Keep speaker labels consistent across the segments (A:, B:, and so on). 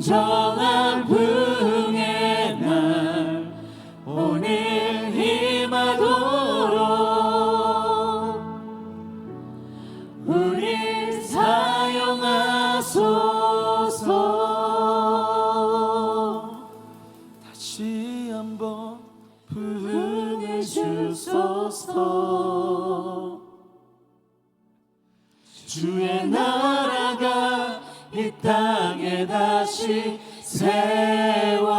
A: 진정한 부흥의 날 오늘 임하도록 우릴 사용하소서. 다시 한번 부흥해 주소서. 주의 나라가 이 땅에 다시 세워지는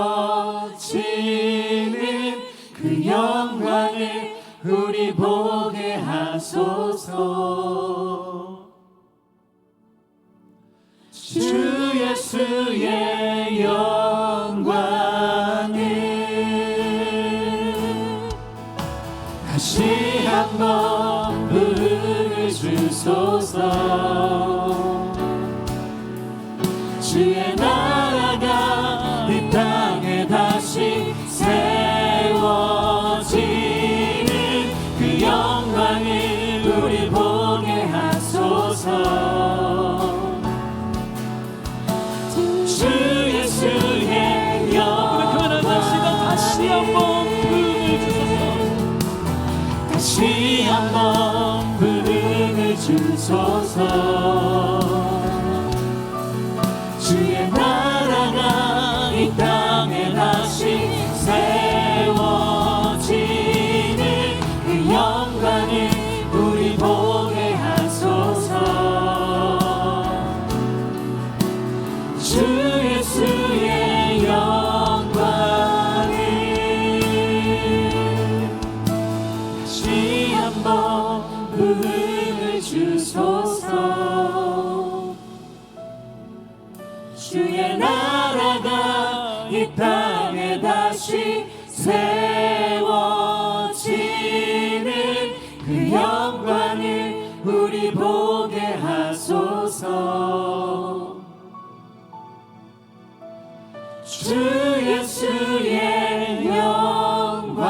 A: 그 영광을 우리 보게 하소서. 주 예수의 영광을 다시 한번 부흥해 주소서. 주의 나라가 이 땅에 다시 세워지는 그 영광을 우리 보게 하소서. 주 예수의 영광을 다시 한번 부흥해 주소서. 다시 한번 부흥해 주소서. 주의 나라가 이 땅에 다시 세워지는 그 영광을 우리 보게 하소서. 주 예수의 영광을 다시 한번 부흥해 주소서. 주의 나라가 이 땅에 다시 세워지는 그 영광을 우리 보게 하소서. 주 예수의 영광을.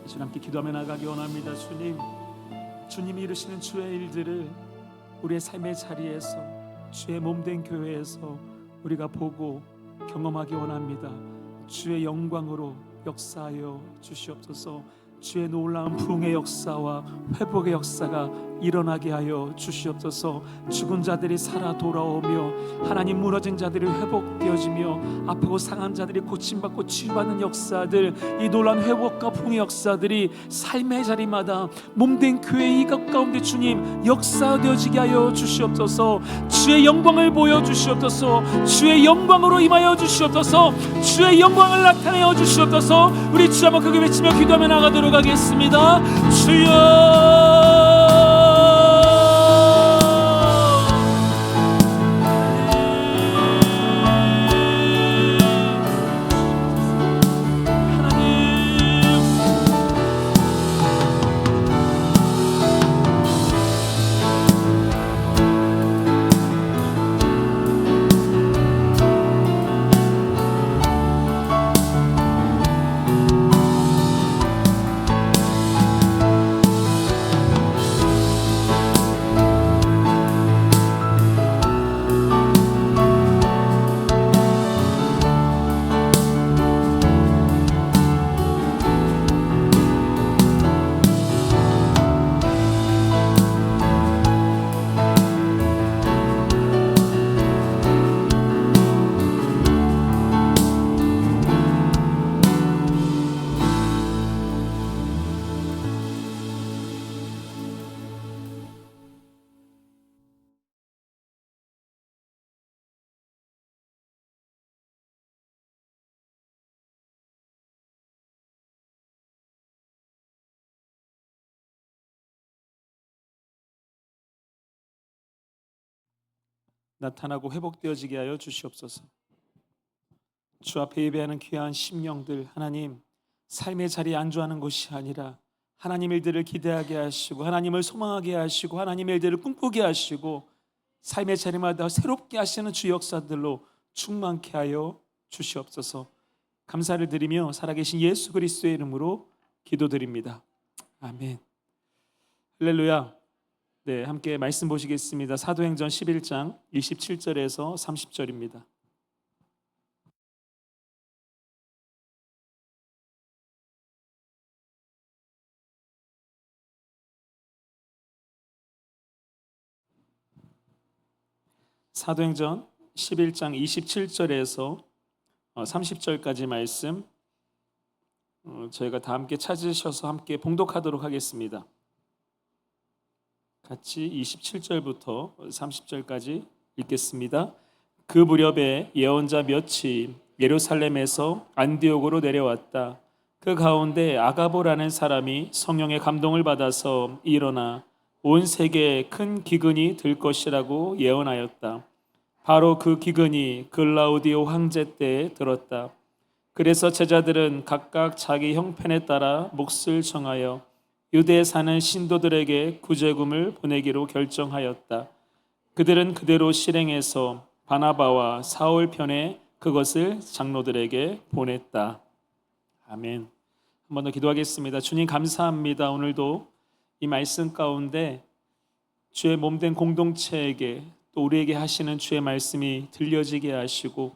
B: 이제 함께 기도하며 나가기 원합니다. 주님이 이루시는 주의 일들을 우리의 삶의 자리에서 주의 몸된 교회에서 우리가 보고 경험하기 원합니다. 주의 영광으로 역사하여 주시옵소서. 주의 놀라운 부흥의 역사와 회복의 역사가 일어나게 하여 주시옵소서. 죽은 자들이 살아 돌아오며 하나님 무너진 자들이 회복되어지며 아프고 상한 자들이 고침받고 치유받는 역사들, 이 놀라운 회복과 부흥의 역사들이 삶의 자리마다 몸된 교회 이것 가운데 주님 역사되어지게 하여 주시옵소서. 주의 영광을 보여주시옵소서. 주의 영광으로 임하여 주시옵소서. 주의 영광을 나타내어 주시옵소서. 우리 주 한번 크게 외치며 기도하며 나가도록 하겠습니다. 주여. 나타나고 회복되어지게 하여 주시옵소서. 주 앞에 예배하는 귀한 심령들, 하나님 삶의 자리에 안주하는 것이 아니라 하나님 일들을 기대하게 하시고 하나님을 소망하게 하시고 하나님 일들을 꿈꾸게 하시고 삶의 자리마다 새롭게 하시는 주 역사들로 충만케 하여 주시옵소서. 감사를 드리며 살아계신 예수 그리스도의 이름으로 기도드립니다. 아멘. 할렐루야. 네, 함께 말씀 보시겠습니다. 사도행전 11장 27절에서 30절입니다. 사도행전 11장 27절에서 30절까지 말씀 저희가 다 함께 찾으셔서 함께 봉독하도록 하겠습니다. 같이 27절부터 30절까지 읽겠습니다. 그 무렵에 예언자 몇이 예루살렘에서 안디옥으로 내려왔다. 그 가운데 아가보라는 사람이 성령의 감동을 받아서 일어나 온 세계에 큰 기근이 들 것이라고 예언하였다. 바로 그 기근이 글라우디오 황제 때에 들었다. 그래서 제자들은 각각 자기 형편에 따라 몫을 정하여 유대에 사는 신도들에게 구제금을 보내기로 결정하였다. 그들은 그대로 실행해서 바나바와 사울 편에 그것을 장로들에게 보냈다. 아멘. 한 번 더 기도하겠습니다. 주님 감사합니다. 오늘도 이 말씀 가운데 주의 몸된 공동체에게 또 우리에게 하시는 주의 말씀이 들려지게 하시고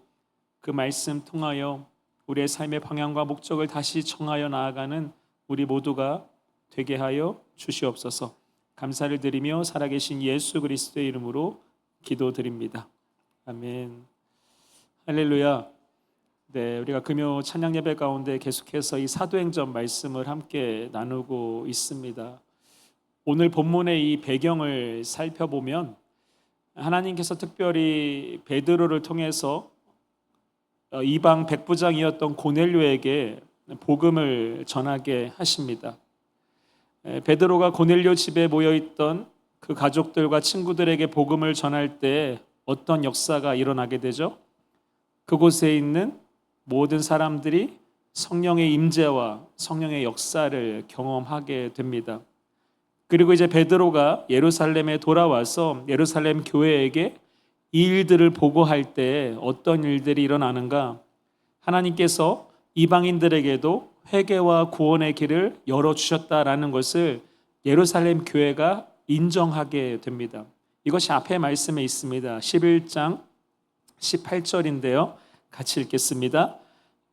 B: 그 말씀 통하여 우리의 삶의 방향과 목적을 다시 정하여 나아가는 우리 모두가 되게 하여 주시옵소서. 감사를 드리며 살아계신 예수 그리스도의 이름으로 기도드립니다. 아멘. 할렐루야. 네, 우리가 금요 찬양 예배 가운데 계속해서 이 사도행전 말씀을 함께 나누고 있습니다. 오늘 본문의 이 배경을 살펴보면 하나님께서 특별히 베드로를 통해서 이방 백부장이었던 고넬료에게 복음을 전하게 하십니다. 베드로가 고넬료 집에 모여있던 그 가족들과 친구들에게 복음을 전할 때 어떤 역사가 일어나게 되죠? 그곳에 있는 모든 사람들이 성령의 임재와 성령의 역사를 경험하게 됩니다. 그리고 이제 베드로가 예루살렘에 돌아와서 예루살렘 교회에게 이 일들을 보고할 때 어떤 일들이 일어나는가? 하나님께서 이방인들에게도 회개와 구원의 길을 열어주셨다라는 것을 예루살렘 교회가 인정하게 됩니다. 이것이 앞에 말씀에 있습니다. 11장 18절인데요. 같이 읽겠습니다.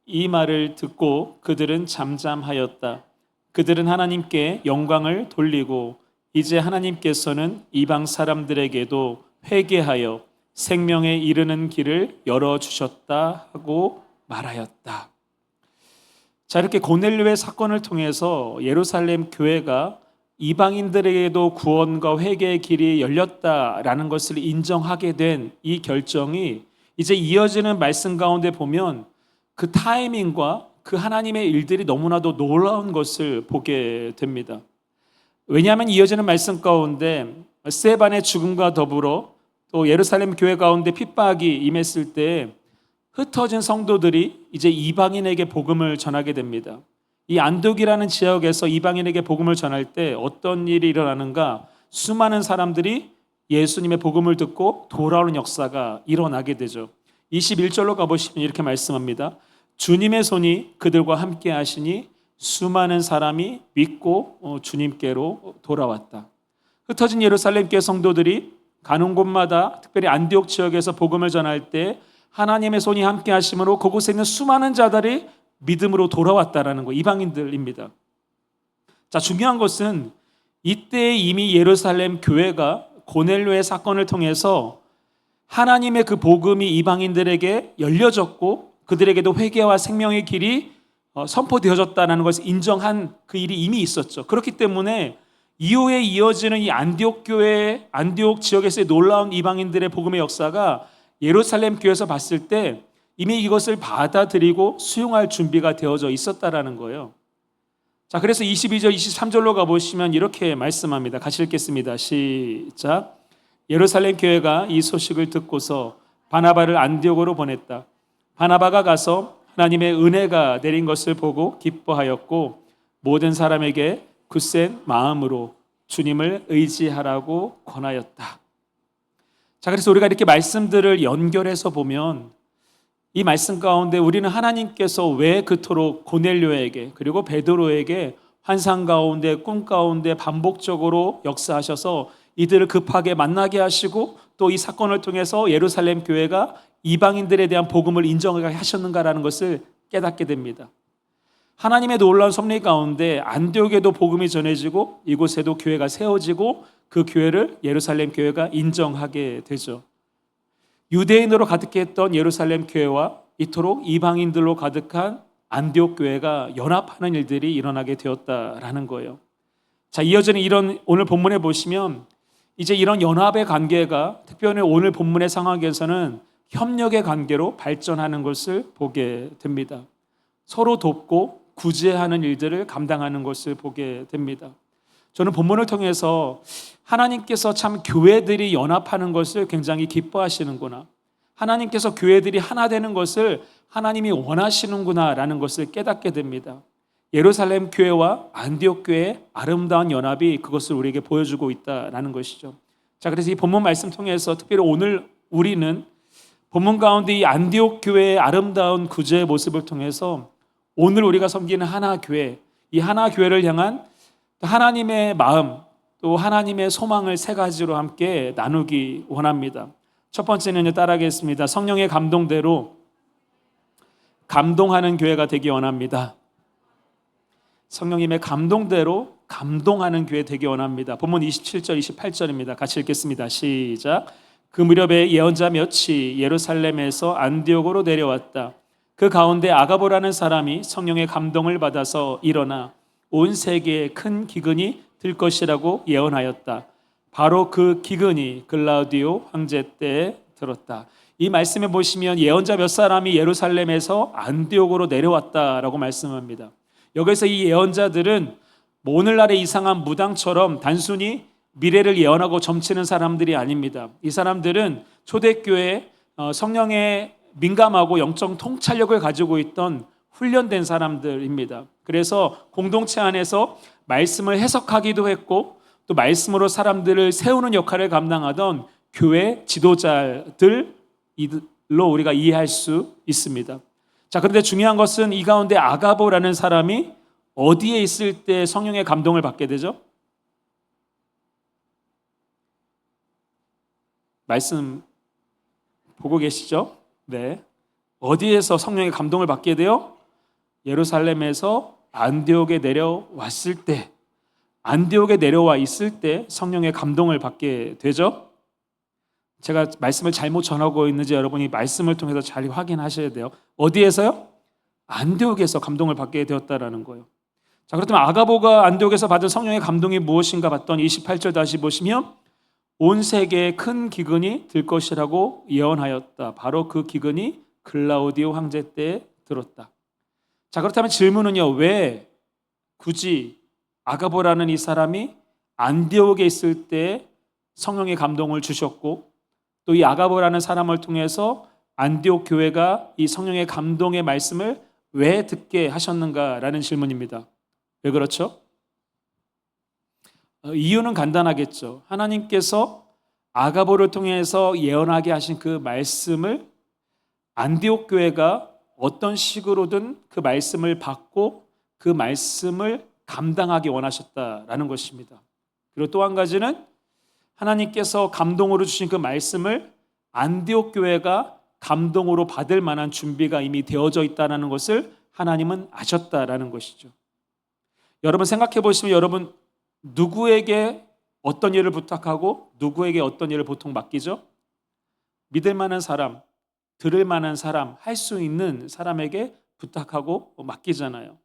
B: 이 말을 듣고 그들은 잠잠하였다. 그들은 하나님께 영광을 돌리고 이제 하나님께서는 이방 사람들에게도 회개하여 생명에 이르는 길을 열어주셨다 하고 말하였다. 자, 이렇게 고넬료의 사건을 통해서 예루살렘 교회가 이방인들에게도 구원과 회개의 길이 열렸다라는 것을 인정하게 된 이 결정이 이제 이어지는 말씀 가운데 보면 그 타이밍과 그 하나님의 일들이 너무나도 놀라운 것을 보게 됩니다. 왜냐하면 이어지는 말씀 가운데 스데반의 죽음과 더불어 또 예루살렘 교회 가운데 핍박이 임했을 때 흩어진 성도들이 이제 이방인에게 복음을 전하게 됩니다. 이 안독이라는 지역에서 이방인에게 복음을 전할 때 어떤 일이 일어나는가? 수많은 사람들이 예수님의 복음을 듣고 돌아오는 역사가 일어나게 되죠. 21절로 가보시면 이렇게 말씀합니다. 주님의 손이 그들과 함께 하시니 수많은 사람이 믿고 주님께로 돌아왔다. 흩어진 예루살렘 교회 성도들이 가는 곳마다 특별히 안디옥 지역에서 복음을 전할 때 하나님의 손이 함께 하심으로 그곳에 있는 수많은 자들이 믿음으로 돌아왔다라는 거, 이방인들입니다. 자, 중요한 것은 이때 이미 예루살렘 교회가 고넬료의 사건을 통해서 하나님의 그 복음이 이방인들에게 열려졌고 그들에게도 회개와 생명의 길이 선포되어졌다는 것을 인정한 그 일이 이미 있었죠. 그렇기 때문에 이후에 이어지는 이 안디옥 교회, 안디옥 지역에서의 놀라운 이방인들의 복음의 역사가 예루살렘 교회에서 봤을 때 이미 이것을 받아들이고 수용할 준비가 되어져 있었다라는 거예요. 자, 그래서 22절, 23절로 가보시면 이렇게 말씀합니다. 같이 읽겠습니다. 시작. 예루살렘 교회가 이 소식을 듣고서 바나바를 안디옥으로 보냈다. 바나바가 가서 하나님의 은혜가 내린 것을 보고 기뻐하였고 모든 사람에게 굳센 마음으로 주님을 의지하라고 권하였다. 자, 그래서 우리가 이렇게 말씀들을 연결해서 보면 이 말씀 가운데 우리는 하나님께서 왜 그토록 고넬료에게 그리고 베드로에게 환상 가운데 꿈 가운데 반복적으로 역사하셔서 이들을 급하게 만나게 하시고 또 이 사건을 통해서 예루살렘 교회가 이방인들에 대한 복음을 인정하게 하셨는가라는 것을 깨닫게 됩니다. 하나님의 놀라운 섭리 가운데 안디옥에도 복음이 전해지고 이곳에도 교회가 세워지고 그 교회를 예루살렘 교회가 인정하게 되죠. 유대인으로 가득했던 예루살렘 교회와 이토록 이방인들로 가득한 안디옥 교회가 연합하는 일들이 일어나게 되었다라는 거예요. 자, 이어지는 이런 오늘 본문에 보시면 이제 이런 연합의 관계가 특별히 오늘 본문의 상황에서는 협력의 관계로 발전하는 것을 보게 됩니다. 서로 돕고 구제하는 일들을 감당하는 것을 보게 됩니다. 저는 본문을 통해서 하나님께서 참 교회들이 연합하는 것을 굉장히 기뻐하시는구나, 하나님께서 교회들이 하나 되는 것을 하나님이 원하시는구나라는 것을 깨닫게 됩니다. 예루살렘 교회와 안디옥 교회의 아름다운 연합이 그것을 우리에게 보여주고 있다라는 것이죠. 자, 그래서 이 본문 말씀 통해서 특별히 오늘 우리는 본문 가운데 이 안디옥 교회의 아름다운 구제의 모습을 통해서 오늘 우리가 섬기는 하나 교회, 이 하나 교회를 향한 하나님의 마음 또 하나님의 소망을 세 가지로 함께 나누기 원합니다. 첫 번째는 따라하겠습니다. 성령의 감동대로 감동하는 교회가 되기 원합니다. 성령님의 감동대로 감동하는 교회 되기 원합니다. 본문 27절 28절입니다. 같이 읽겠습니다. 시작. 그 무렵에 예언자 몇이 예루살렘에서 안디옥으로 내려왔다. 그 가운데 아가보라는 사람이 성령의 감동을 받아서 일어나 온 세계에 큰 기근이 들 것이라고 예언하였다. 바로 그 기근이 글라우디오 황제 때에 들었다. 이 말씀에 보시면 예언자 몇 사람이 예루살렘에서 안디옥으로 내려왔다라고 말씀합니다. 여기서 이 예언자들은 오늘날의 이상한 무당처럼 단순히 미래를 예언하고 점치는 사람들이 아닙니다. 이 사람들은 초대교회 성령에 민감하고 영적 통찰력을 가지고 있던 훈련된 사람들입니다. 그래서 공동체 안에서 말씀을 해석하기도 했고 또 말씀으로 사람들을 세우는 역할을 감당하던 교회 지도자들로 우리가 이해할 수 있습니다. 자, 그런데 중요한 것은 이 가운데 아가보라는 사람이 어디에 있을 때 성령의 감동을 받게 되죠? 말씀 보고 계시죠? 네. 어디에서 성령의 감동을 받게 돼요? 예루살렘에서 안디옥에 내려왔을 때, 안디옥에 내려와 있을 때 성령의 감동을 받게 되죠? 제가 말씀을 잘못 전하고 있는지 여러분이 말씀을 통해서 잘 확인하셔야 돼요. 어디에서요? 안디옥에서 감동을 받게 되었다라는 거예요. 자, 그렇다면 아가보가 안디옥에서 받은 성령의 감동이 무엇인가 봤더니 28절 다시 보시면 온 세계에 큰 기근이 들 것이라고 예언하였다. 바로 그 기근이 글라우디오 황제 때에 들었다. 자, 그렇다면 질문은요, 왜 굳이 아가보라는 이 사람이 안디옥에 있을 때 성령의 감동을 주셨고 또 이 아가보라는 사람을 통해서 안디옥 교회가 이 성령의 감동의 말씀을 왜 듣게 하셨는가라는 질문입니다. 왜 그렇죠? 이유는 간단하겠죠. 하나님께서 아가보를 통해서 예언하게 하신 그 말씀을 안디옥 교회가 어떤 식으로든 그 말씀을 받고 그 말씀을 감당하기 원하셨다라는 것입니다. 그리고 또 한 가지는 하나님께서 감동으로 주신 그 말씀을 안디옥 교회가 감동으로 받을 만한 준비가 이미 되어져 있다는 것을 하나님은 아셨다라는 것이죠. 여러분 생각해 보시면 여러분 누구에게 어떤 일을 부탁하고 누구에게 어떤 일을 보통 맡기죠? 믿을 만한 사람, 들을 만한 사람, 할 수 있는 사람에게 부탁하고 맡기잖아요.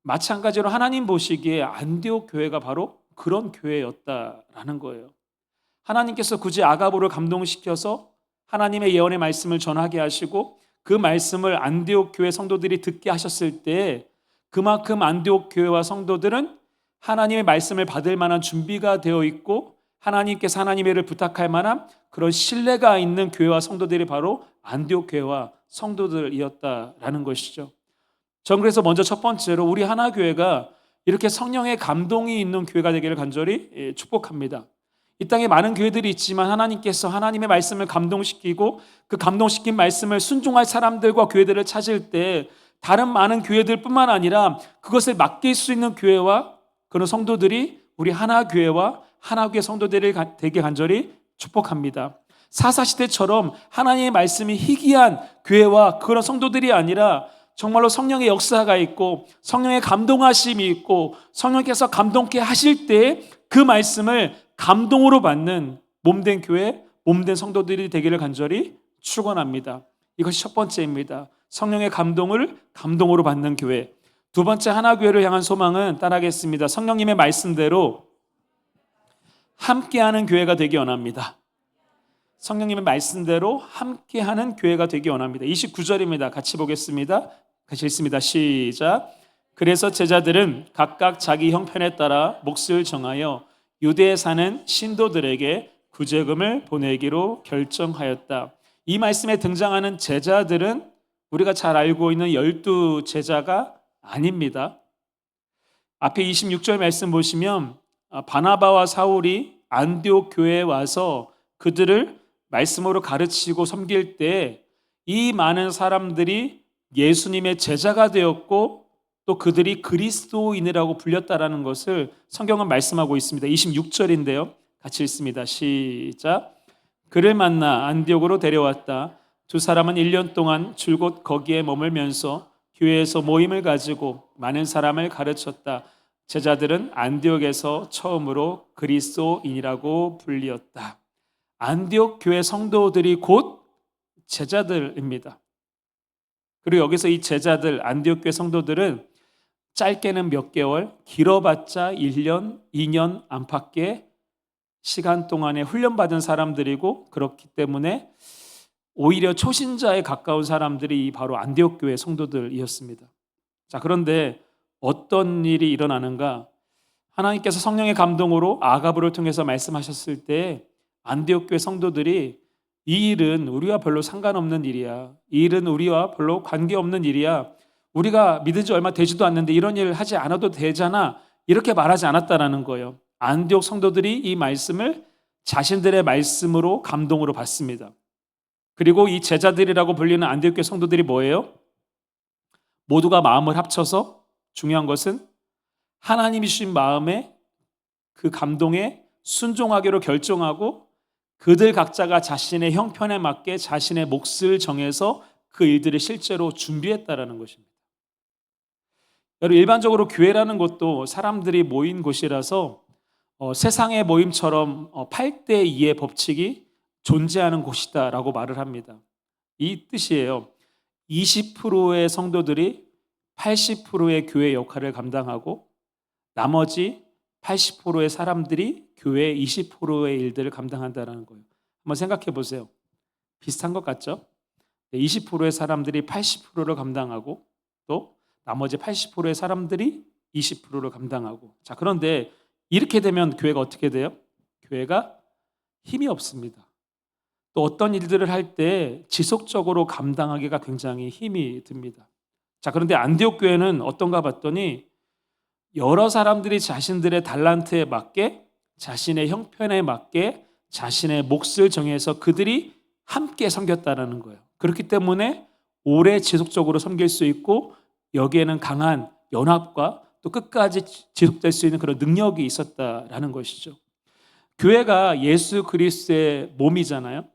B: 마찬가지로 하나님 보시기에 안디옥 교회가 바로 그런 교회였다라는 거예요. 하나님께서 굳이 아가보를 감동시켜서 하나님의 예언의 말씀을 전하게 하시고 그 말씀을 안디옥 교회 성도들이 듣게 하셨을 때 그만큼 안디옥 교회와 성도들은 하나님의 말씀을 받을 만한 준비가 되어 있고 하나님께서 하나님의 일을 부탁할 만한 그런 신뢰가 있는 교회와 성도들이 바로 안디옥 교회와 성도들이었다라는 것이죠. 전 그래서 먼저 첫 번째로 우리 하나교회가 이렇게 성령의 감동이 있는 교회가 되기를 간절히 축복합니다. 이 땅에 많은 교회들이 있지만 하나님께서 하나님의 말씀을 감동시키고 그 감동시킨 말씀을 순종할 사람들과 교회들을 찾을 때 다른 많은 교회들뿐만 아니라 그것을 맡길 수 있는 교회와 그런 성도들이 우리 하나교회와 하나교회 성도들이 되게 간절히 축복합니다. 사사시대처럼 하나님의 말씀이 희귀한 교회와 그런 성도들이 아니라 정말로 성령의 역사가 있고 성령의 감동하심이 있고 성령께서 감동케 하실 때 그 말씀을 감동으로 받는 몸된 교회, 몸된 성도들이 되기를 간절히 축원합니다. 이것이 첫 번째입니다. 성령의 감동을 감동으로 받는 교회. 두 번째 하나교회를 향한 소망은 따라하겠습니다. 성령님의 말씀대로 함께하는 교회가 되기 원합니다. 성령님의 말씀대로 함께하는 교회가 되기 원합니다. 29절입니다. 같이 보겠습니다. 같이 읽습니다. 시작. 그래서 제자들은 각각 자기 형편에 따라 몫을 정하여 유대에 사는 신도들에게 구제금을 보내기로 결정하였다. 이 말씀에 등장하는 제자들은 우리가 잘 알고 있는 12 제자가 아닙니다. 앞에 26절 말씀 보시면 바나바와 사울이 안디옥 교회에 와서 그들을 말씀으로 가르치고 섬길 때 이 많은 사람들이 예수님의 제자가 되었고 또 그들이 그리스도인이라고 불렸다라는 것을 성경은 말씀하고 있습니다. 26절인데요. 같이 읽습니다. 시작. 그를 만나 안디옥으로 데려왔다. 두 사람은 1년 동안 줄곧 거기에 머물면서 교회에서 모임을 가지고 많은 사람을 가르쳤다. 제자들은 안디옥에서 처음으로 그리스도인이라고 불리었다. 안디옥 교회 성도들이 곧 제자들입니다. 그리고 여기서 이 제자들, 안디옥 교회 성도들은 짧게는 몇 개월, 길어봤자 1년, 2년 안팎의 시간 동안에 훈련받은 사람들이고 그렇기 때문에 오히려 초신자에 가까운 사람들이 바로 안디옥 교회 성도들이었습니다. 자, 그런데 어떤 일이 일어나는가? 하나님께서 성령의 감동으로 아가브를 통해서 말씀하셨을 때 안디옥 교회 성도들이 이 일은 우리와 별로 상관없는 일이야. 이 일은 우리와 별로 관계없는 일이야. 우리가 믿은 지 얼마 되지도 않는데 이런 일을 하지 않아도 되잖아. 이렇게 말하지 않았다라는 거예요. 안디옥 성도들이 이 말씀을 자신들의 말씀으로 감동으로 받습니다. 그리고 이 제자들이라고 불리는 안디옥 교회 성도들이 뭐예요? 모두가 마음을 합쳐서 중요한 것은 하나님이 주신 마음에 그 감동에 순종하기로 결정하고 그들 각자가 자신의 형편에 맞게 자신의 몫을 정해서 그 일들을 실제로 준비했다라는 것입니다. 여러분, 일반적으로 교회라는 것도 사람들이 모인 곳이라서 세상의 모임처럼 8대 2의 법칙이 존재하는 곳이다라고 말을 합니다. 이 뜻이에요. 20%의 성도들이 80%의 교회 역할을 감당하고 나머지 80%의 사람들이 교회 20%의 일들을 감당한다는 거예요. 한번 생각해 보세요. 비슷한 것 같죠? 20%의 사람들이 80%를 감당하고 또 나머지 80%의 사람들이 20%를 감당하고. 자, 그런데 이렇게 되면 교회가 어떻게 돼요? 교회가 힘이 없습니다. 또 어떤 일들을 할 때 지속적으로 감당하기가 굉장히 힘이 듭니다. 자, 그런데 안디옥 교회는 어떤가 봤더니 여러 사람들이 자신들의 달란트에 맞게 자신의 형편에 맞게 자신의 몫을 정해서 그들이 함께 섬겼다라는 거예요. 그렇기 때문에 오래 지속적으로 섬길 수 있고 여기에는 강한 연합과 또 끝까지 지속될 수 있는 그런 능력이 있었다라는 것이죠. 교회가 예수 그리스도의 몸이잖아요.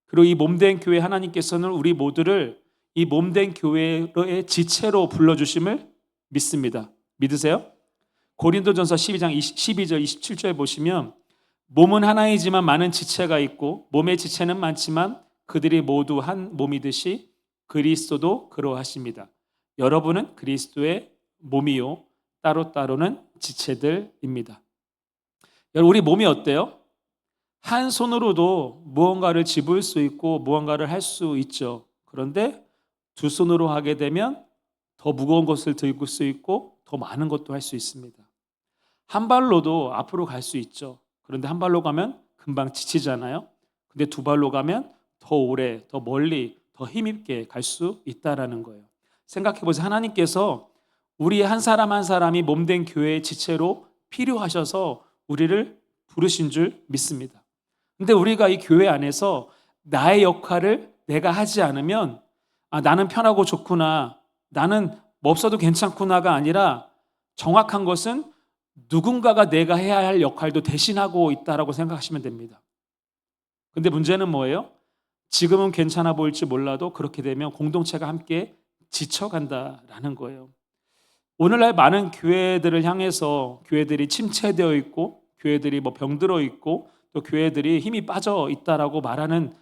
B: 그리고 이 몸된 교회 하나님께서는 우리 모두를 이 몸된 교회의 지체로 불러주심을 믿습니다. 믿으세요? 고린도전서 12장 12절 27절 보시면 몸은 하나이지만 많은 지체가 있고 몸의 지체는 많지만 그들이 모두 한 몸이듯이 그리스도도 그러하십니다. 여러분은 그리스도의 몸이요 따로따로는 지체들입니다. 여러분, 우리 몸이 어때요? 한 손으로도 무언가를 집을 수 있고 무언가를 할 수 있죠. 그런데 두 손으로 하게 되면 더 무거운 것을 들고 수 있고 더 많은 것도 할 수 있습니다. 한 발로도 앞으로 갈 수 있죠. 그런데 한 발로 가면 금방 지치잖아요. 근데 두 발로 가면 더 오래, 더 멀리, 더 힘있게 갈 수 있다라는 거예요. 생각해 보세요. 하나님께서 우리 한 사람 한 사람이 몸된 교회의 지체로 필요하셔서 우리를 부르신 줄 믿습니다. 근데 우리가 이 교회 안에서 나의 역할을 내가 하지 않으면 나는 편하고 좋구나, 나는 뭐 없어도 괜찮구나가 아니라 정확한 것은 누군가가 내가 해야 할 역할도 대신하고 있다라고 생각하시면 됩니다. 근데 문제는 뭐예요? 지금은 괜찮아 보일지 몰라도 그렇게 되면 공동체가 함께 지쳐간다라는 거예요. 오늘날 많은 교회들을 향해서 교회들이 침체되어 있고 교회들이 뭐 병들어 있고 또 교회들이 힘이 빠져 있다라고 말하는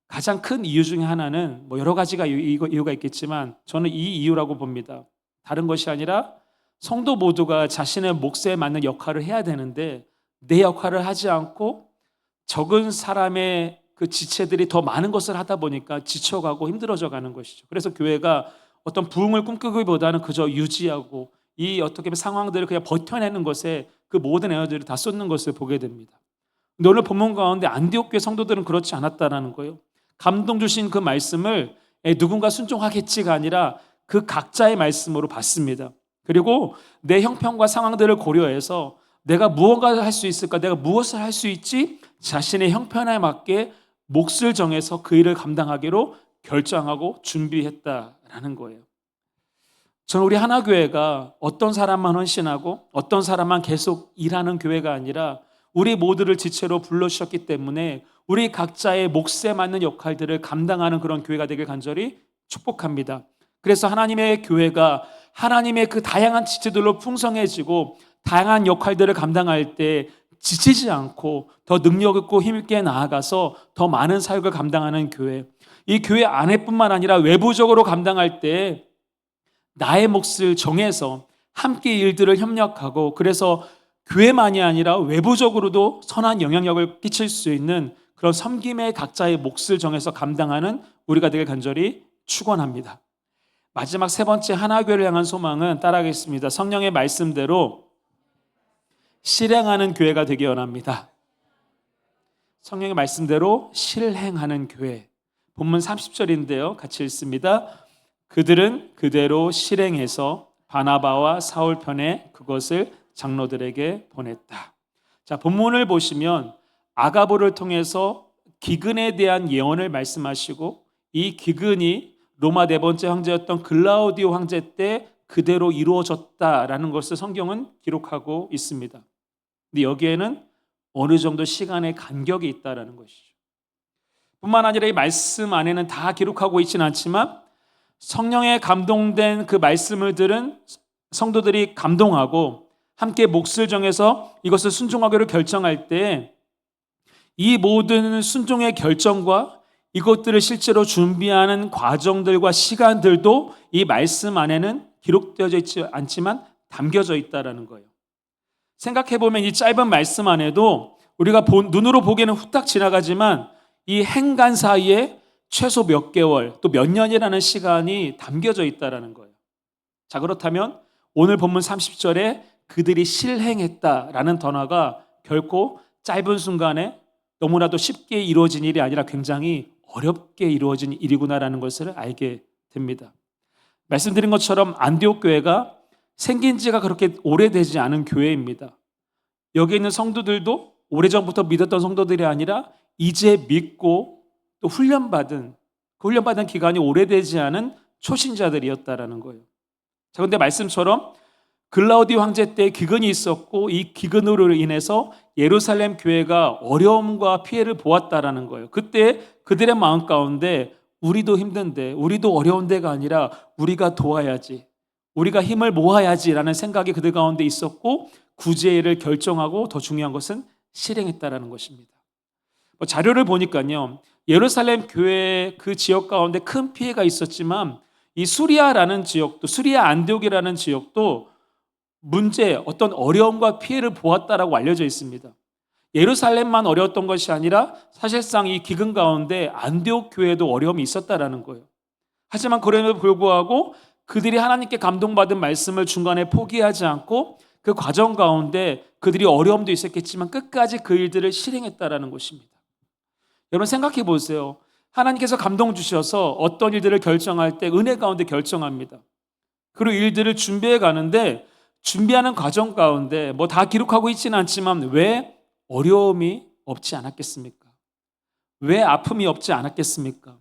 B: 가장 큰 이유 중에 하나는 뭐 여러 가지가 이유가 있겠지만 저는 이 이유라고 봅니다. 다른 것이 아니라 성도 모두가 자신의 몫에 맞는 역할을 해야 되는데 내 역할을 하지 않고 적은 사람의 그 지체들이 더 많은 것을 하다 보니까 지쳐가고 힘들어져 가는 것이죠. 그래서 교회가 어떤 부흥을 꿈꾸기보다는 그저 유지하고 이 어떻게 보면 상황들을 그냥 버텨내는 것에 그 모든 에너지를 다 쏟는 것을 보게 됩니다. 근데 오늘 본문 가운데 안디옥 교회 성도들은 그렇지 않았다라는 거예요. 감동 주신 그 말씀을 누군가 순종하겠지가 아니라 그 각자의 말씀으로 받습니다. 그리고 내 형편과 상황들을 고려해서 내가 무언가를 할 수 있을까? 내가 무엇을 할 수 있지? 자신의 형편에 맞게 몫을 정해서 그 일을 감당하기로 결정하고 준비했다라는 거예요. 저는 우리 하나교회가 어떤 사람만 헌신하고 어떤 사람만 계속 일하는 교회가 아니라 우리 모두를 지체로 불러주셨기 때문에 우리 각자의 몫에 맞는 역할들을 감당하는 그런 교회가 되길 간절히 축복합니다. 그래서 하나님의 교회가 하나님의 그 다양한 지체들로 풍성해지고 다양한 역할들을 감당할 때 지치지 않고 더 능력 있고 힘 있게 나아가서 더 많은 사역을 감당하는 교회, 이 교회 안에뿐만 아니라 외부적으로 감당할 때 나의 몫을 정해서 함께 일들을 협력하고 그래서 교회만이 아니라 외부적으로도 선한 영향력을 끼칠 수 있는 그런 섬김의 각자의 몫을 정해서 감당하는 우리가 되길 간절히 축원합니다. 마지막 세 번째 하나교회를 향한 소망은 따라하겠습니다. 성령의 말씀대로 실행하는 교회가 되기 원합니다. 성령의 말씀대로 실행하는 교회. 본문 30절인데요. 같이 읽습니다. 그들은 그대로 실행해서 바나바와 사울 편에 그것을 장로들에게 보냈다. 자, 본문을 보시면 아가보를 통해서 기근에 대한 예언을 말씀하시고 이 기근이 로마 네 번째 황제였던 글라우디오 황제 때 그대로 이루어졌다라는 것을 성경은 기록하고 있습니다. 근데 여기에는 어느 정도 시간의 간격이 있다라는 것이죠. 뿐만 아니라 이 말씀 안에는 다 기록하고 있지는 않지만 성령에 감동된 그 말씀을 들은 성도들이 감동하고 함께 몫을 정해서 이것을 순종하기로 결정할 때 이 모든 순종의 결정과 이것들을 실제로 준비하는 과정들과 시간들도 이 말씀 안에는 기록되어져 있지 않지만 담겨져 있다는 거예요. 생각해보면 이 짧은 말씀 안에도 우리가 눈으로 보기에는 후딱 지나가지만 이 행간 사이에 최소 몇 개월 또 몇 년이라는 시간이 담겨져 있다는 거예요. 자, 그렇다면 오늘 본문 30절에 그들이 실행했다라는 단어가 결코 짧은 순간에 너무나도 쉽게 이루어진 일이 아니라 굉장히 어렵게 이루어진 일이구나라는 것을 알게 됩니다. 말씀드린 것처럼 안디옥 교회가 생긴 지가 그렇게 오래되지 않은 교회입니다. 여기 있는 성도들도 오래전부터 믿었던 성도들이 아니라 이제 믿고 또 훈련받은 기간이 오래되지 않은 초신자들이었다라는 거예요. 자, 그런데 말씀처럼 글라우디오 황제 때 기근이 있었고 이 기근으로 인해서 예루살렘 교회가 어려움과 피해를 보았다라는 거예요. 그때 그들의 마음 가운데 우리도 힘든데 우리도 어려운 데가 아니라 우리가 도와야지, 우리가 힘을 모아야지라는 생각이 그들 가운데 있었고 구제를 결정하고 더 중요한 것은 실행했다라는 것입니다. 자료를 보니까요, 예루살렘 교회 그 지역 가운데 큰 피해가 있었지만 이 수리아라는 지역도, 수리아 안디옥이라는 지역도 어떤 어려움과 피해를 보았다라고 알려져 있습니다. 예루살렘만 어려웠던 것이 아니라 사실상 이 기근 가운데 안디옥 교회도 어려움이 있었다라는 거예요. 하지만 그럼에도 불구하고 그들이 하나님께 감동받은 말씀을 중간에 포기하지 않고 그 그 과정 가운데 그들이 어려움도 있었겠지만 끝까지 그 일들을 실행했다라는 것입니다. 여러분 생각해 보세요. 하나님께서 감동 주셔서 어떤 일들을 결정할 때 은혜 가운데 결정합니다. 그리고 일들을 준비해 가는데 준비하는 과정 가운데 뭐 다 기록하고 있지는 않지만 왜 어려움이 없지 않았겠습니까? 왜 아픔이 없지 않았겠습니까?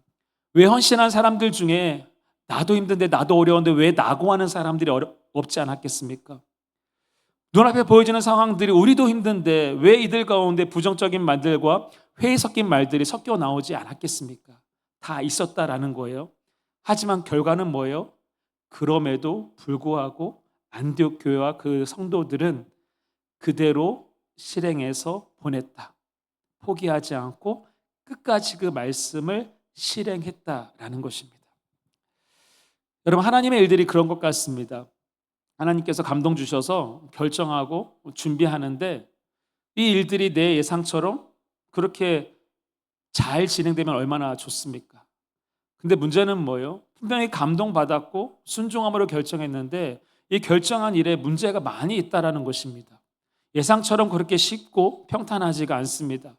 B: 왜 헌신한 사람들 중에 나도 힘든데 나도 어려운데 왜 나고 하는 사람들이 없지 않았겠습니까? 눈앞에 보여지는 상황들이 우리도 힘든데 왜 이들 가운데 부정적인 말들과 회의 섞인 말들이 섞여 나오지 않았겠습니까? 다 있었다라는 거예요. 하지만 결과는 뭐예요? 그럼에도 불구하고 안디옥 교회와 그 성도들은 그대로 실행해서 보냈다. 포기하지 않고 끝까지 그 말씀을 실행했다라는 것입니다. 여러분 하나님의 일들이 그런 것 같습니다. 하나님께서 감동 주셔서 결정하고 준비하는데 이 일들이 내 예상처럼 그렇게 잘 진행되면 얼마나 좋습니까? 근데 문제는 뭐예요? 분명히 감동받았고 순종함으로 결정했는데 이 결정한 일에 문제가 많이 있다라는 것입니다. 예상처럼 그렇게 쉽고 평탄하지가 않습니다.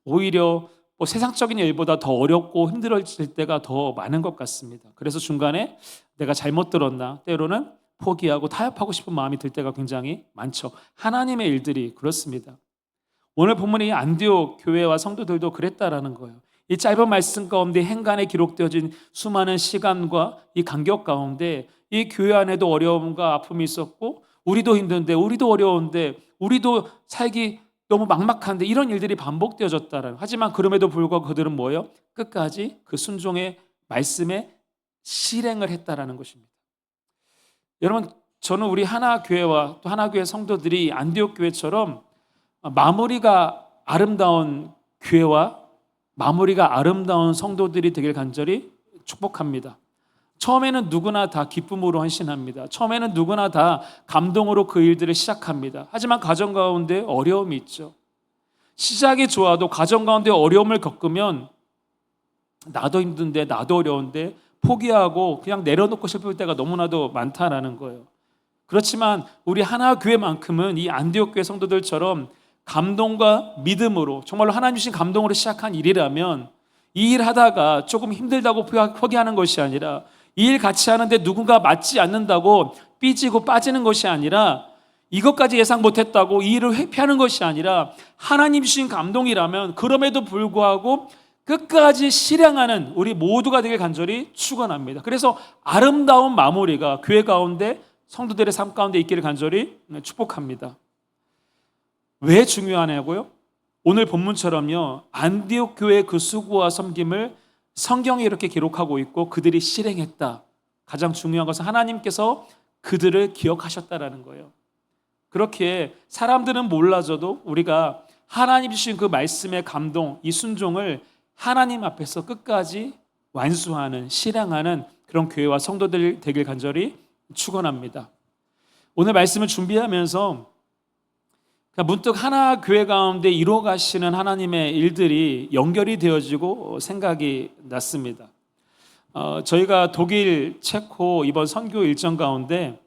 B: 오히려 세상적인 일보다 더 어렵고 힘들어질 때가 더 많은 것 같습니다. 그래서 중간에 내가 잘못 들었나 때로는 포기하고 타협하고 싶은 마음이 들 때가 굉장히 많죠. 하나님의 일들이 그렇습니다. 오늘 본문의 안디옥 교회와 성도들도 그랬다라는 거예요. 이 짧은 말씀 가운데 행간에 기록되어진 수많은 시간과 이 간격 가운데 이 교회 안에도 어려움과 아픔이 있었고 우리도 힘든데 우리도 어려운데 우리도 살기 너무 막막한데 이런 일들이 반복되어졌다라는. 하지만 그럼에도 불구하고 그들은 뭐예요? 끝까지 그 순종의 말씀에 실행을 했다라는 것입니다. 여러분 저는 우리 하나교회와 또 하나교회 성도들이 안디옥 교회처럼 마무리가 아름다운 교회와 마무리가 아름다운 성도들이 되길 간절히 축복합니다. 처음에는 누구나 다 기쁨으로 헌신합니다. 처음에는 누구나 다 감동으로 그 일들을 시작합니다. 하지만 과정 가운데 어려움이 있죠. 시작이 좋아도 과정 가운데 어려움을 겪으면 나도 힘든데 나도 어려운데 포기하고 그냥 내려놓고 싶을 때가 너무나도 많다라는 거예요. 그렇지만 우리 하나교회만큼은 이 안디옥 교회 성도들처럼 감동과 믿음으로 정말로 하나님 주신 감동으로 시작한 일이라면 이 일 하다가 조금 힘들다고 포기하는 것이 아니라 이 일 같이 하는데 누군가 맞지 않는다고 삐지고 빠지는 것이 아니라 이것까지 예상 못했다고 이 일을 회피하는 것이 아니라 하나님 주신 감동이라면 그럼에도 불구하고 끝까지 실행하는 우리 모두가 되길 간절히 축원합니다. 그래서 아름다운 마무리가 교회 가운데 성도들의 삶 가운데 있기를 간절히 축복합니다. 왜 중요하냐고요? 오늘 본문처럼요 안디옥 교회의 그 수고와 섬김을 성경에 이렇게 기록하고 있고 그들이 실행했다. 가장 중요한 것은 하나님께서 그들을 기억하셨다라는 거예요. 그렇게 사람들은 몰라줘도 우리가 하나님 주신 그 말씀의 감동, 이 순종을 하나님 앞에서 끝까지 완수하는, 실행하는 그런 교회와 성도들 되길 간절히 축원합니다. 오늘 말씀을 준비하면서 문득 하나 교회 가운데 이루어가시는 하나님의 일들이 연결이 되어지고 생각이 났습니다. 저희가 독일, 체코 이번 선교 일정 가운데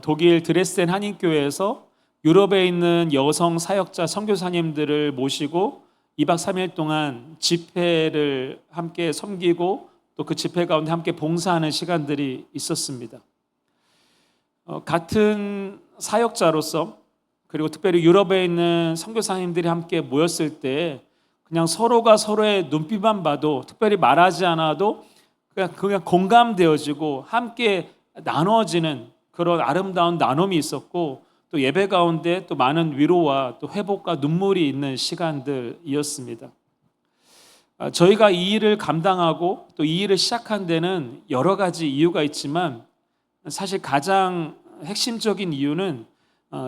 B: 독일 드레스덴 한인교회에서 유럽에 있는 여성 사역자 선교사님들을 모시고 2박 3일 동안 집회를 함께 섬기고 또 그 집회 가운데 함께 봉사하는 시간들이 있었습니다. 같은 사역자로서 그리고 특별히 유럽에 있는 선교사님들이 함께 모였을 때 그냥 서로가 서로의 눈빛만 봐도 특별히 말하지 않아도 그냥 공감되어지고 함께 나눠지는 그런 아름다운 나눔이 있었고 또 예배 가운데 또 많은 위로와 또 회복과 눈물이 있는 시간들이었습니다. 저희가 이 일을 감당하고 또 이 일을 시작한 데는 여러 가지 이유가 있지만 사실 가장 핵심적인 이유는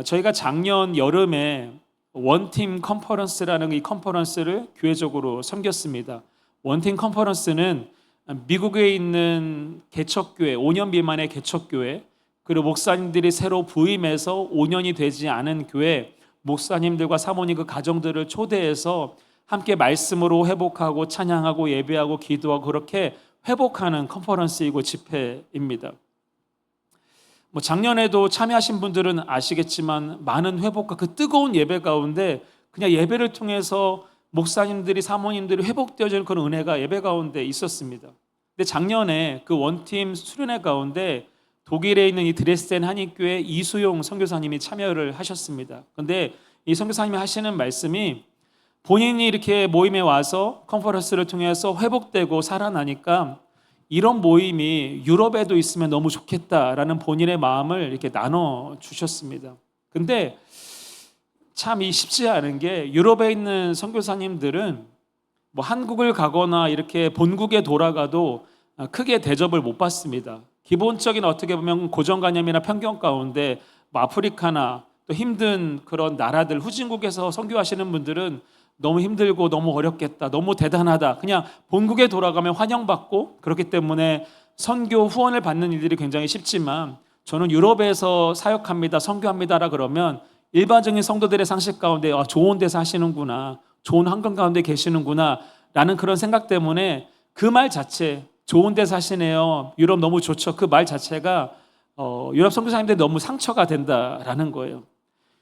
B: 저희가 작년 여름에 원팀 컨퍼런스라는 이 컨퍼런스를 교회적으로 섬겼습니다. 원팀 컨퍼런스는 미국에 있는 개척교회, 5년 미만의 개척교회 그리고 목사님들이 새로 부임해서 5년이 되지 않은 교회 목사님들과 사모님 그 가정들을 초대해서 함께 말씀으로 회복하고 찬양하고 예배하고 기도하고 그렇게 회복하는 컨퍼런스이고 집회입니다. 뭐 작년에도 참여하신 분들은 아시겠지만 많은 회복과 그 뜨거운 예배 가운데 그냥 예배를 통해서 목사님들이 사모님들이 회복되어지는 그런 은혜가 예배 가운데 있었습니다. 근데 작년에 그 원팀 수련회 가운데 독일에 있는 이 드레스덴 한인교회 이수용 선교사님이 참여를 하셨습니다. 근데 이 선교사님이 하시는 말씀이 본인이 이렇게 모임에 와서 컨퍼런스를 통해서 회복되고 살아나니까 이런 모임이 유럽에도 있으면 너무 좋겠다라는 본인의 마음을 이렇게 나눠 주셨습니다. 근데 참 이 쉽지 않은 게 유럽에 있는 선교사님들은 뭐 한국을 가거나 이렇게 본국에 돌아가도 크게 대접을 못 받습니다. 기본적인 어떻게 보면 고정관념이나 편견 가운데 뭐 아프리카나 또 힘든 그런 나라들 후진국에서 선교하시는 분들은 너무 힘들고 너무 어렵겠다, 너무 대단하다, 그냥 본국에 돌아가면 환영받고 그렇기 때문에 선교 후원을 받는 일들이 굉장히 쉽지만 저는 유럽에서 사역합니다, 선교합니다라 그러면 일반적인 성도들의 상식 가운데 좋은 데서 하시는구나, 좋은 환경 가운데 계시는구나 라는 그런 생각 때문에 그 말 자체, 좋은 데서 하시네요, 유럽 너무 좋죠, 그 말 자체가 유럽 선교사님들이 너무 상처가 된다라는 거예요.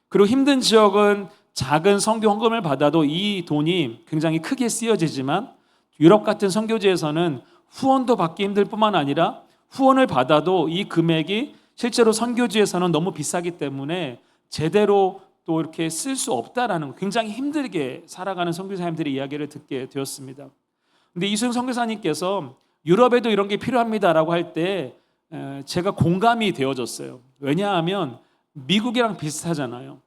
B: 그리고 힘든 지역은 작은 선교 헌금을 받아도 이 돈이 굉장히 크게 쓰여지지만 유럽 같은 선교지에서는 후원도 받기 힘들 뿐만 아니라 후원을 받아도 이 금액이 실제로 선교지에서는 너무 비싸기 때문에 제대로 또 이렇게 쓸 수 없다라는, 굉장히 힘들게 살아가는 선교사님들의 이야기를 듣게 되었습니다. 근데 이수영 선교사님께서 유럽에도 이런 게 필요합니다라고 할 때 제가 공감이 되어졌어요. 왜냐하면 미국이랑 비슷하잖아요.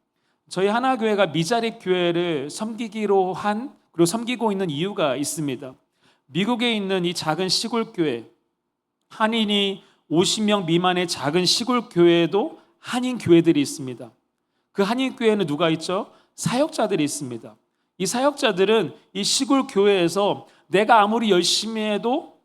B: 저희 하나교회가 미자립 교회를 섬기기로 한, 그리고 섬기고 있는 이유가 있습니다. 미국에 있는 이 작은 시골 교회, 한인이 50명 미만의 작은 시골 교회에도 한인 교회들이 있습니다. 그 한인 교회는 누가 있죠? 사역자들이 있습니다. 이 사역자들은 이 시골 교회에서 내가 아무리 열심히 해도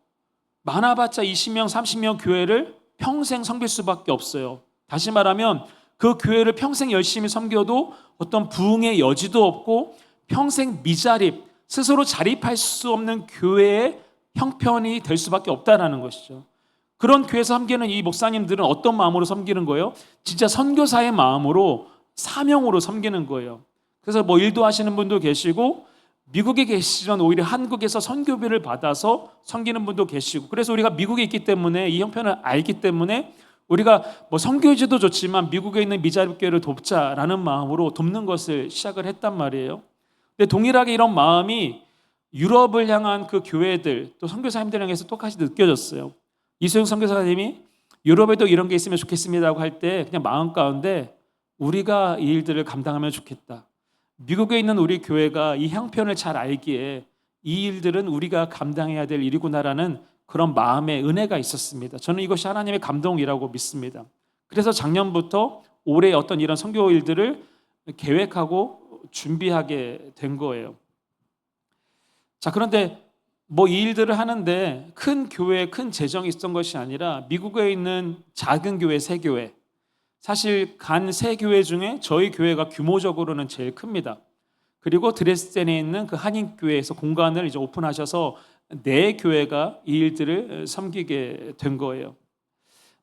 B: 많아봤자 20명, 30명 교회를 평생 섬길 수밖에 없어요. 다시 말하면 그 교회를 평생 열심히 섬겨도 어떤 부흥의 여지도 없고 평생 미자립, 스스로 자립할 수 없는 교회의 형편이 될 수밖에 없다는 것이죠. 그런 교회에서 섬기는 이 목사님들은 어떤 마음으로 섬기는 거예요? 진짜 선교사의 마음으로, 사명으로 섬기는 거예요. 그래서 뭐 일도 하시는 분도 계시고 미국에 계시던 오히려 한국에서 선교비를 받아서 섬기는 분도 계시고, 그래서 우리가 미국에 있기 때문에 이 형편을 알기 때문에 우리가 뭐 선교지도 좋지만 미국에 있는 미자립 교회를 돕자라는 마음으로 돕는 것을 시작을 했단 말이에요. 근데 동일하게 이런 마음이 유럽을 향한 그 교회들 또 선교사님들 향해서 똑같이 느껴졌어요. 이수영 선교사님이 유럽에도 이런 게 있으면 좋겠습니다라고 할 때 그냥 마음 가운데 우리가 이 일들을 감당하면 좋겠다, 미국에 있는 우리 교회가 이 형편을 잘 알기에 이 일들은 우리가 감당해야 될 일이구나라는 그런 마음의 은혜가 있었습니다. 저는 이것이 하나님의 감동이라고 믿습니다. 그래서 작년부터 올해 어떤 이런 선교 일들을 계획하고 준비하게 된 거예요. 자, 그런데 뭐 이 일들을 하는데 큰 교회에 큰 재정이 있었던 것이 아니라 미국에 있는 작은 교회 3교회, 사실 간 3교회 중에 저희 교회가 규모적으로는 제일 큽니다. 그리고 드레스덴에 있는 그 한인교회에서 공간을 이제 오픈하셔서 4교회가 이 일들을 섬기게 된 거예요.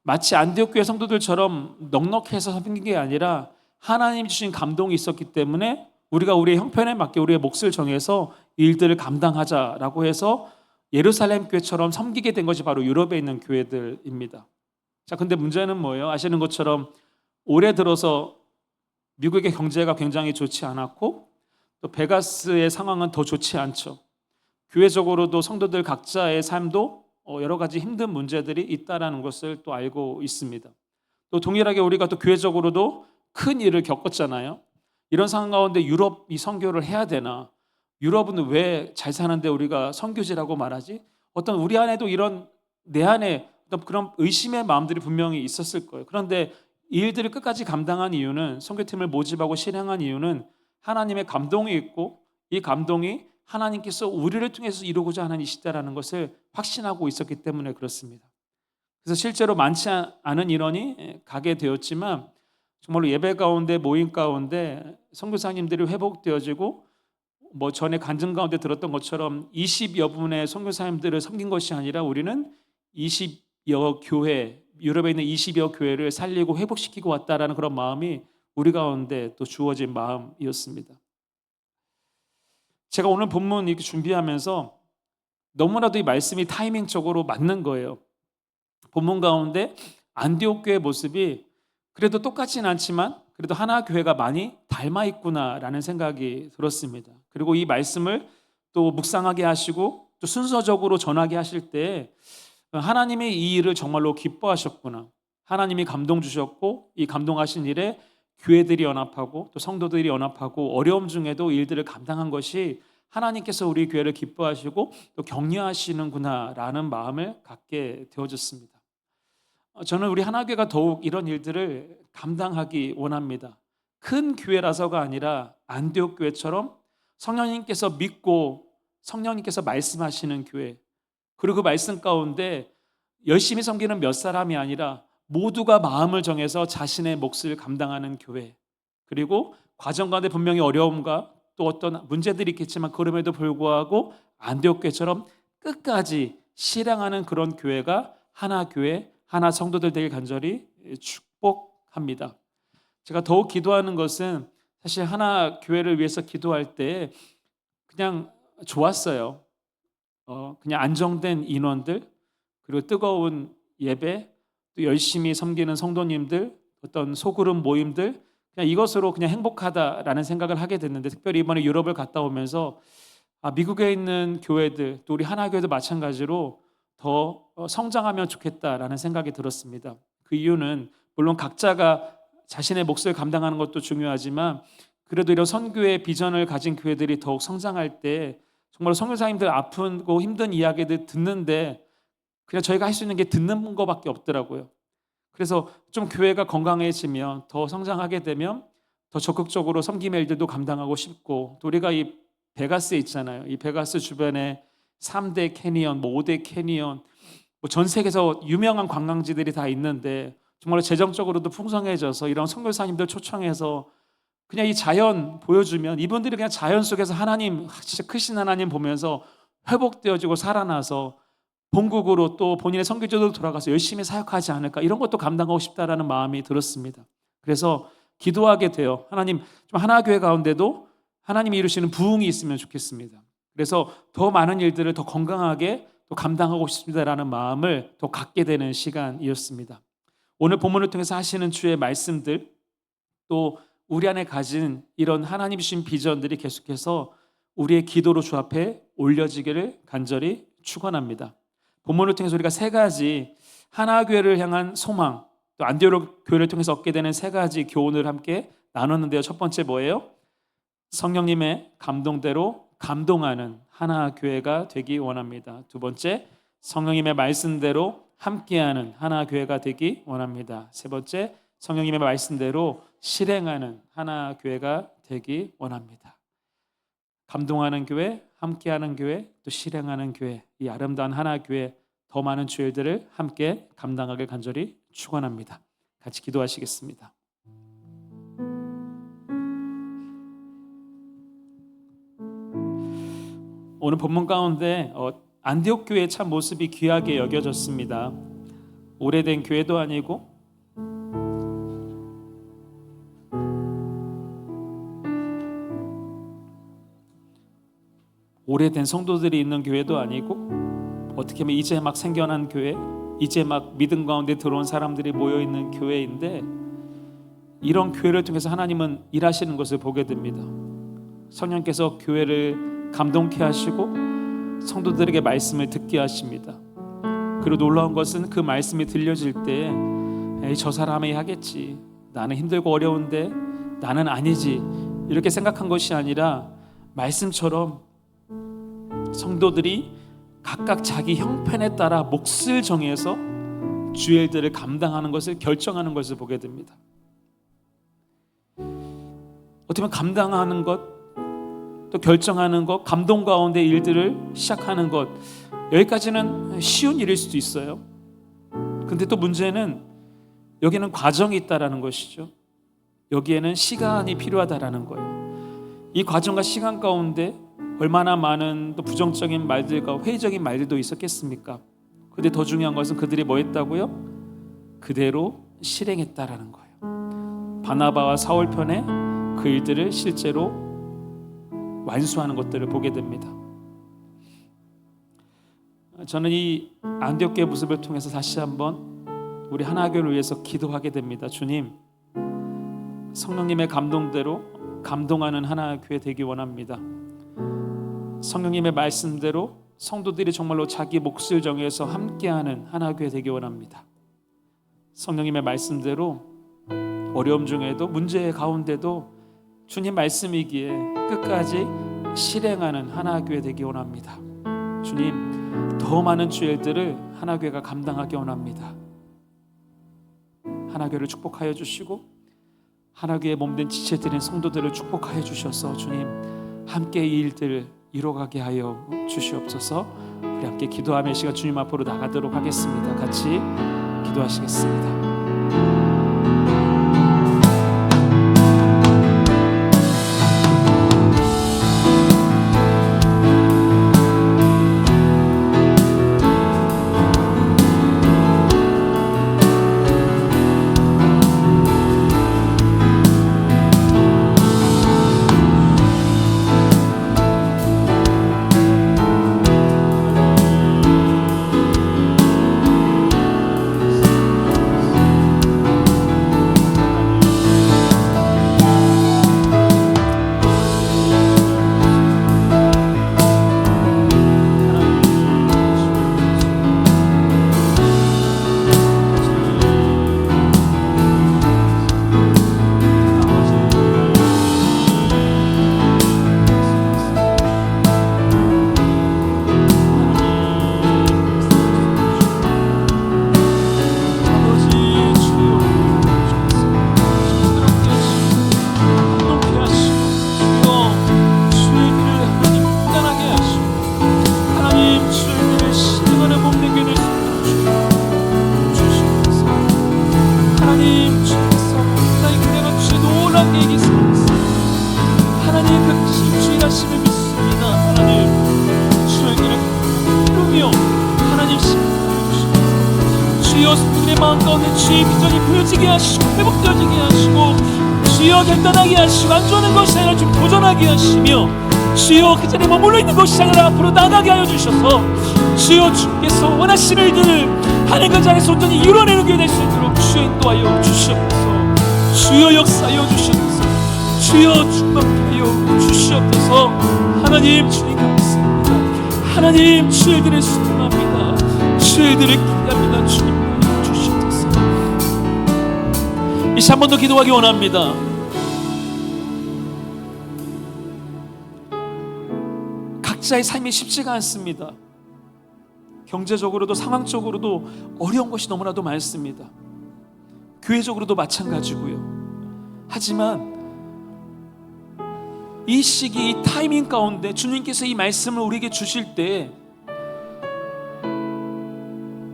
B: 마치 안디옥 교회 성도들처럼 넉넉해서 섬긴 게 아니라 하나님 주신 감동이 있었기 때문에 우리가 우리의 형편에 맞게 우리의 몫을 정해서 이 일들을 감당하자라고 해서 예루살렘 교회처럼 섬기게 된 것이 바로 유럽에 있는 교회들입니다. 자, 근데 문제는 뭐예요? 아시는 것처럼 올해 들어서 미국의 경제가 굉장히 좋지 않았고 또 베가스의 상황은 더 좋지 않죠. 교회적으로도 성도들 각자의 삶도 여러 가지 힘든 문제들이 있다라는 것을 또 알고 있습니다. 또 동일하게 우리가 또 교회적으로도 큰 일을 겪었잖아요. 이런 상황 가운데 유럽이 선교를 해야 되나? 유럽은 왜 잘 사는데 우리가 선교지라고 말하지? 어떤 우리 안에도 이런, 내 안에 어떤 그런 의심의 마음들이 분명히 있었을 거예요. 그런데 이 일들을 끝까지 감당한 이유는, 선교팀을 모집하고 실행한 이유는 하나님의 감동이 있고 이 감동이 하나님께서 우리를 통해서 이루고자 하는 이시다라는 것을 확신하고 있었기 때문에 그렇습니다. 그래서 실제로 많지 않은 인원이 가게 되었지만 정말로 예배 가운데, 모임 가운데 선교사님들이 회복되어지고 뭐 전에 간증 가운데 들었던 것처럼 20여 분의 선교사님들을 섬긴 것이 아니라 우리는 20여 교회, 유럽에 있는 20여 교회를 살리고 회복시키고 왔다라는 그런 마음이 우리 가운데 또 주어진 마음이었습니다. 제가 오늘 본문 이렇게 준비하면서 너무나도 이 말씀이 타이밍적으로 맞는 거예요. 본문 가운데 안디옥 교회 모습이 그래도 똑같진 않지만 그래도 하나 교회가 많이 닮아 있구나라는 생각이 들었습니다. 그리고 이 말씀을 또 묵상하게 하시고 또 순서적으로 전하게 하실 때 하나님이 이 일을 정말로 기뻐하셨구나. 하나님이 감동 주셨고 이 감동하신 일에 교회들이 연합하고 또 성도들이 연합하고 어려움 중에도 일들을 감당한 것이 하나님께서 우리 교회를 기뻐하시고 또 격려하시는구나라는 마음을 갖게 되어졌습니다. 저는 우리 하나교회가 더욱 이런 일들을 감당하기 원합니다. 큰 교회라서가 아니라 안디옥 교회처럼 성령님께서 믿고 성령님께서 말씀하시는 교회, 그리고 그 말씀 가운데 열심히 섬기는 몇 사람이 아니라 모두가 마음을 정해서 자신의 몫을 감당하는 교회, 그리고 과정 가운데 분명히 어려움과 또 어떤 문제들이 있겠지만 그럼에도 불구하고 안디옥 교회처럼 끝까지 실행하는 그런 교회가 하나 교회, 하나 성도들 되길 간절히 축복합니다. 제가 더욱 기도하는 것은 사실 하나 교회를 위해서 기도할 때 그냥 좋았어요. 그냥 안정된 인원들, 그리고 뜨거운 예배, 또 열심히 섬기는 성도님들, 어떤 소그룹 모임들, 그냥 이것으로 그냥 행복하다라는 생각을 하게 됐는데, 특별히 이번에 유럽을 갔다 오면서 미국에 있는 교회들, 또 우리 하나교회도 마찬가지로 더 성장하면 좋겠다라는 생각이 들었습니다. 그 이유는 물론 각자가 자신의 몫을 감당하는 것도 중요하지만 그래도 이런 선교의 비전을 가진 교회들이 더욱 성장할 때 정말 선교사님들 아프고 힘든 이야기들 듣는데 그냥 저희가 할 수 있는 게 듣는 것밖에 없더라고요. 그래서 좀 교회가 건강해지면, 더 성장하게 되면 더 적극적으로 섬김의 일들도 감당하고 싶고, 또 우리가 이 베가스에 있잖아요. 이 베가스 주변에 3대 캐니언, 5대 캐니언, 전 세계에서 유명한 관광지들이 다 있는데 정말로 재정적으로도 풍성해져서 이런 선교사님들 초청해서 그냥 이 자연 보여주면 이분들이 그냥 자연 속에서 하나님, 진짜 크신 하나님 보면서 회복되어지고 살아나서 본국으로 또 본인의 선교지로 돌아가서 열심히 사역하지 않을까, 이런 것도 감당하고 싶다라는 마음이 들었습니다. 그래서 기도하게 돼요. 하나님, 좀 하나교회 가운데도 하나님이 이루시는 부흥이 있으면 좋겠습니다. 그래서 더 많은 일들을 더 건강하게 또 감당하고 싶습니다라는 마음을 더 갖게 되는 시간이었습니다. 오늘 본문을 통해서 하시는 주의 말씀들, 또 우리 안에 가진 이런 하나님 주신 비전들이 계속해서 우리의 기도로 주 앞에 올려지기를 간절히 축원합니다. 본문을 통해서 우리가 세 가지 하나교회를 향한 소망, 또 안디옥 교회를 통해서 얻게 되는 세 가지 교훈을 함께 나눴는데요. 첫 번째 뭐예요? 성령님의 감동대로 감동하는 하나교회가 되기 원합니다. 두 번째, 성령님의 말씀대로 함께하는 하나교회가 되기 원합니다. 세 번째, 성령님의 말씀대로 실행하는 하나교회가 되기 원합니다. 감동하는 교회, 함께하는 교회, 또 실행하는 교회, 이 아름다운 하나교회, 더 많은 주일들을 함께 감당하길 간절히 축원합니다. 같이 기도하시겠습니다. 오늘 본문 가운데 안디옥 교회의 참 모습이 귀하게 여겨졌습니다. 오래된 교회도 아니고 오래된 성도들이 있는 교회도 아니고 어떻게 보면 이제 막 생겨난 교회, 이제 막 믿음 가운데 들어온 사람들이 모여있는 교회인데, 이런 교회를 통해서 하나님은 일하시는 것을 보게 됩니다. 성령께서 교회를 감동케 하시고 성도들에게 말씀을 듣게 하십니다. 그리고 놀라운 것은 그 말씀이 들려질 때 에이, 저 사람이 하겠지, 나는 힘들고 어려운데 나는 아니지, 이렇게 생각한 것이 아니라 말씀처럼 성도들이 각각 자기 형편에 따라 몫을 정해서 주의 일들을 감당하는 것을 결정하는 것을 보게 됩니다. 어떻게 보면 감당하는 것, 또 결정하는 것, 감동 가운데 일들을 시작하는 것, 여기까지는 쉬운 일일 수도 있어요. 근데 또 문제는 여기는 과정이 있다라는 것이죠. 여기에는 시간이 필요하다라는 거예요. 이 과정과 시간 가운데 얼마나 많은 또 부정적인 말들과 회의적인 말들도 있었겠습니까? 근데 더 중요한 것은 그들이 뭐 했다고요? 그대로 실행했다라는 거예요. 바나바와 사울 편에 그 일들을 실제로 완수하는 것들을 보게 됩니다. 저는 이 안디옥교회 모습을 통해서 다시 한번 우리 하나교회를 위해서 기도하게 됩니다. 주님, 성령님의 감동대로 감동하는 하나교회 되기 원합니다. 성령님의 말씀대로 성도들이 정말로 자기 몫을 정해서 함께하는 하나교회 되기 원합니다. 성령님의 말씀대로 어려움 중에도 문제 가운데도 주님 말씀이기에 끝까지 실행하는 하나교회 되기 원합니다. 주님, 더 많은 죄들을 하나교회가 감당하기 원합니다. 하나교회를 축복하여 주시고 하나교회 몸된 지체들인 성도들을 축복하여 주셔서 주님 함께 이 일들을 이뤄가게 하여 주시옵소서. 우리 함께 기도하며 이 시간 주님 앞으로 나가도록 하겠습니다. 같이 기도하시겠습니다.
C: 회복되어지게 하시고 주여 결단하게 하시고 안주하는 것이 아니라 좀 도전하게 하시며 주여 그 자리에 머물러 있는 것이 아니라 앞으로 나가게 하여 주셔서 주여 주께서 원하시는 일들을 하는 그 자리에서 온전히 이루어내는 게 될 수 있도록 주여 인도하여 주시옵소서. 주여 역사하여 주시옵소서. 주여 충만하여 주시옵소서. 하나님 주님 감사합니다. 하나님 주의 일들을 수고합니다. 주의 일들을 기대합니다. 주님 이 시간 한 번 더 기도하기 원합니다. 각자의 삶이 쉽지가 않습니다. 경제적으로도 상황적으로도 어려운 것이 너무나도 많습니다. 교회적으로도 마찬가지고요. 하지만 이 시기, 이 타이밍 가운데 주님께서 이 말씀을 우리에게 주실 때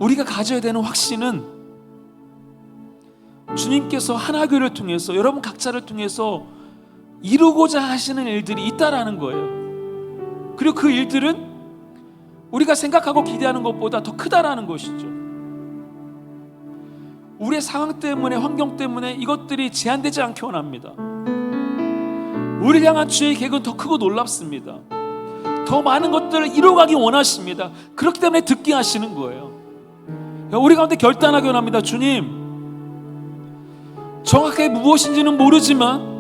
C: 우리가 가져야 되는 확신은 주님께서 하나교회를 통해서 여러분 각자를 통해서 이루고자 하시는 일들이 있다라는 거예요. 그리고 그 일들은 우리가 생각하고 기대하는 것보다 더 크다라는 것이죠. 우리의 상황 때문에, 환경 때문에 이것들이 제한되지 않기 원합니다. 우리를 향한 주의 계획은 더 크고 놀랍습니다. 더 많은 것들을 이루어가기 원하십니다. 그렇기 때문에 듣게 하시는 거예요. 우리 가운데 결단하기 원합니다. 주님, 정확하게 무엇인지는 모르지만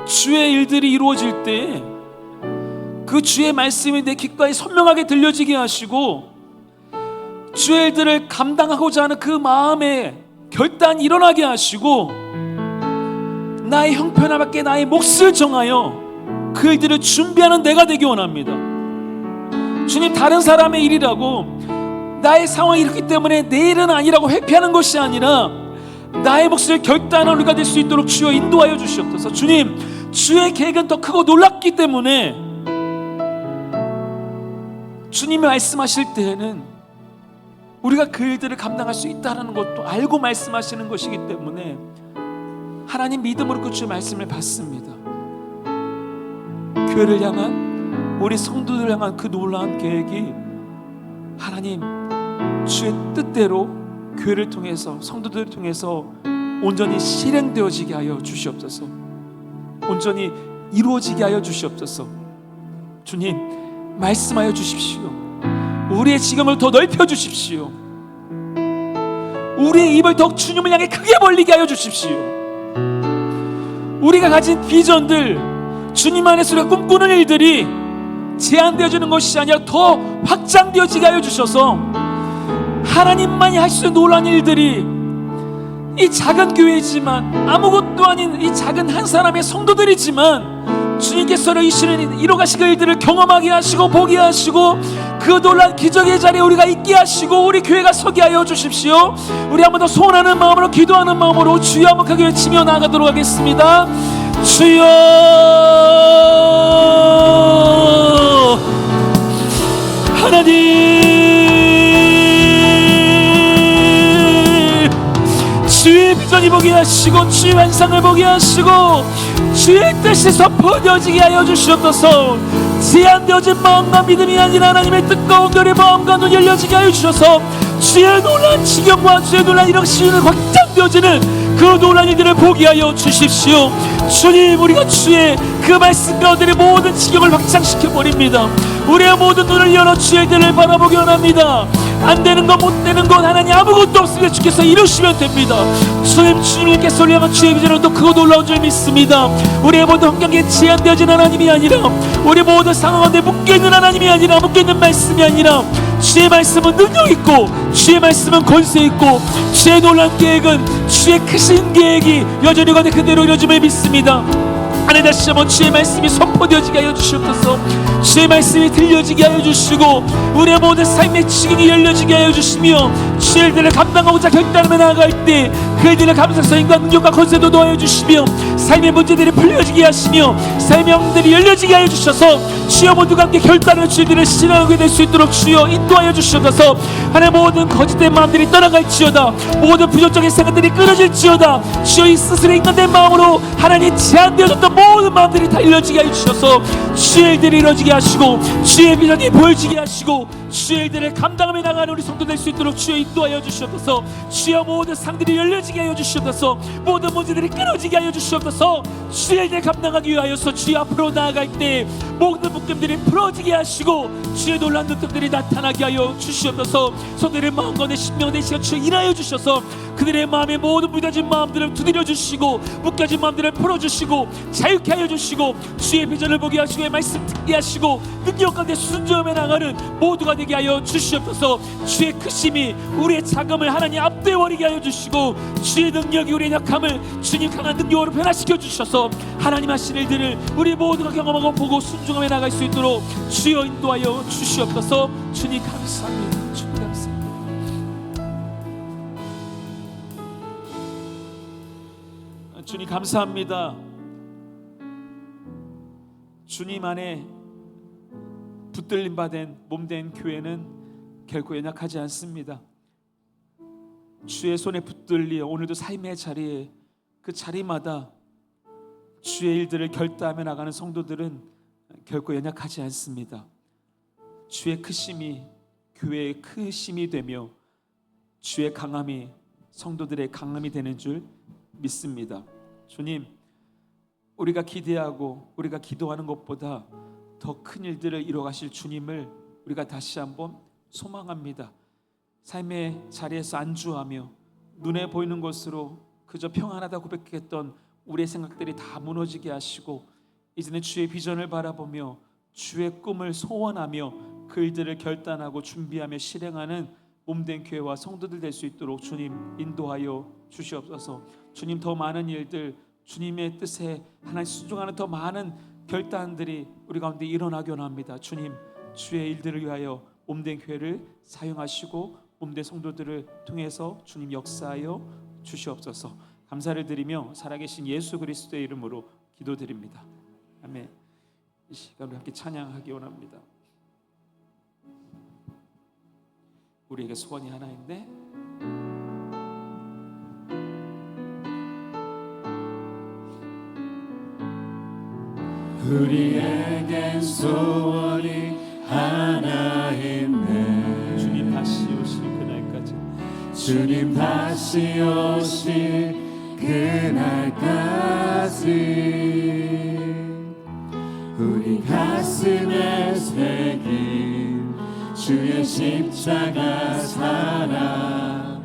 C: 주의 일들이 이루어질 때 그 주의 말씀이 내 귓가에 선명하게 들려지게 하시고 주의 일들을 감당하고자 하는 그 마음의 결단이 일어나게 하시고 나의 형편함께 나의 몫을 정하여 그 일들을 준비하는 내가 되기 원합니다. 주님, 다른 사람의 일이라고 나의 상황이 이렇기 때문에 내 일은 아니라고 회피하는 것이 아니라 나의 몫을 결단하는 우리가 될 수 있도록 주여 인도하여 주시옵소서. 주님, 주의 계획은 더 크고 놀랍기 때문에 주님이 말씀하실 때에는 우리가 그 일들을 감당할 수 있다는 것도 알고 말씀하시는 것이기 때문에 하나님 믿음으로 그 주의 말씀을 받습니다. 교회를 향한, 우리 성도들을 향한 그 놀라운 계획이 하나님 주의 뜻대로 교회를 통해서 성도들을 통해서 온전히 실행되어지게 하여 주시옵소서. 온전히 이루어지게 하여 주시옵소서. 주님, 말씀하여 주십시오. 우리의 지금을 더 넓혀 주십시오. 우리의 입을 더욱 주님을 향해 크게 벌리게 하여 주십시오. 우리가 가진 비전들, 주님 안에서 우리가 꿈꾸는 일들이 제한되어지는 것이 아니라 더 확장되어지게 하여 주셔서 하나님만이 할 수 있는 놀라운 일들이 이 작은 교회지만 아무것도 아닌 이 작은 한 사람의 성도들이지만 주님께서 이루가시는 일들을 경험하게 하시고 보게 하시고 그 놀란 기적의 자리에 우리가 있게 하시고 우리 교회가 서게 하여 주십시오. 우리 한 번 더 소원하는 마음으로 기도하는 마음으로 주여 한번 크게 외치며 나아가도록 하겠습니다. 주여, 하나님, 주의 비전이 보게 하시고 주의 환상을 보게 하시고 주의 뜻이 선포되어지게 하여 주시옵소서. 제한되어진 마음과 믿음이 아니라 하나님의 뜻과 온결의 마음과 눈이 열려지게 하여 주셔서 주의 놀라운 지경과 주의 놀라운 일으키시는 확장되어지는 그 놀라운 일들을 보게 하여 주십시오. 주님, 우리가 주의 그 말씀 가운데 모든 지경을 확장시켜버립니다. 우리의 모든 눈을 열어 주의 일들을 바라보기 원합니다. 안 되는 것, 못 되는 것, 하나님 아무것도 없으면 주께서 이루시면 됩니다. 주님께서 우리 향한 주의 비전은 또 크고 놀라운 줄 믿습니다. 우리의 모든 환경에 제한되어진 하나님이 아니라 우리 모든 상황 가운데 묶여있는 하나님이 아니라 묶여있는 말씀이 아니라 주의 말씀은 능력 있고 주의 말씀은 권세 있고 주의 놀라운 계획은 주의 크신 계획이 여전히 가운데 그대로 이루어짐을 믿습니다. 하나님, 다시 한번 주의 말씀이 선포되어지게 하여 주시옵소서. 주의 말씀이 들려지게 하여 주시고 우리의 모든 삶의 지경이 열려지게 하여 주시며 주의 일들을 감당하고자 결단하며 나아갈 때 그 일들을 감사해서 인과 능력과 권세도 더하여 주시며 삶의 문제들이 풀려지게 하시며 삶의 영들이 열려지게 하여 주셔서 주여 모두가 함께 결단하여 주의 일들을 실행하게 될 수 있도록 주여 인도하여 주시옵소서. 하나님, 모든 거짓된 마음들이 떠나갈지어다. 모든 부정적인 생각들이 끊어질지어다. 주여 이 스스로 인간된 마음으로 하나님 제한되어졌던 모든 마음들이 다 열려지게 하여 주셔서 주의 일들이 이루어지게 하시고 주의 비전이 보여지게 하시고 주의 일들을 감당하며 나가는 우리 성도 될 수 있도록 주여 인도하여 주시옵소서. 주여 모든 상들이 열려지게 하여 주시옵소서. 모든 문제들이 끊어지게 하여 주시옵소서. 주의 일들을 감당하기 위하여서 주의 앞으로 나아갈 때 모든 묶임들이 풀어지게 하시고 주의 놀라운 능력들이 나타나게 하여 주시옵소서. 성도들의 마음과 내 심령 내 시간 주여 일하여 주셔서 그들의 마음에 모든 무뎌진 마음들을 두드려 주시고 묶여진 마음들을 풀어주시고 자유케 하여 주시고 주의 비전을 보게 하시고 말씀 듣게 하시고 능력 가운데 순종하며 나가는 모두가 되게 하여 주시옵소서. 주의 크심이 우리의 자금을 하나님 압도해버리게 하여 주시고 주의 능력이 우리의 약함을 주님 강한 능력으로 변화시켜 주셔서 하나님 하신 일들을 우리 모두가 경험하고 보고 순종하며 나갈 수 있도록 주여 인도하여 주시옵소서. 주님 감사합니다. 주님 감사합니다. 주님 감사합니다. 주님 안에 붙들림 받은 몸된 교회는 결코 연약하지 않습니다. 주의 손에 붙들려 오늘도 삶의 자리에 그 자리마다 주의 일들을 결단하며 나가는 성도들은 결코 연약하지 않습니다. 주의 크심이 교회의 크심이 되며 주의 강함이 성도들의 강함이 되는 줄 믿습니다. 주님, 우리가 기대하고 우리가 기도하는 것보다 더 큰 일들을 이루어가실 주님을 우리가 다시 한번 소망합니다. 삶의 자리에서 안주하며 눈에 보이는 것으로 그저 평안하다 고백했던 우리의 생각들이 다 무너지게 하시고 이제는 주의 비전을 바라보며 주의 꿈을 소원하며 그 일들을 결단하고 준비하며 실행하는 몸된 교회와 성도들 될 수 있도록 주님 인도하여 주시옵소서. 주님, 더 많은 일들, 주님의 뜻에 하나님 순종하는 더 많은 결단들이 우리 가운데 일어나기 원합니다. 주님, 주의 일들을 위하여 몸된 교회를 사용하시고 몸된 성도들을 통해서 주님 역사하여 주시옵소서. 감사를 드리며 살아계신 예수 그리스도의 이름으로 기도드립니다. 아멘. 이 시간을 함께 찬양하기 원합니다. 우리에게 소원이 하나 있네.
A: 우리에겐 소원이 하나 있네.
B: 주님 다시 오실 그날까지
A: 주님 다시 오실 그날까지 우리 가슴에 새긴 주의 십자가 사랑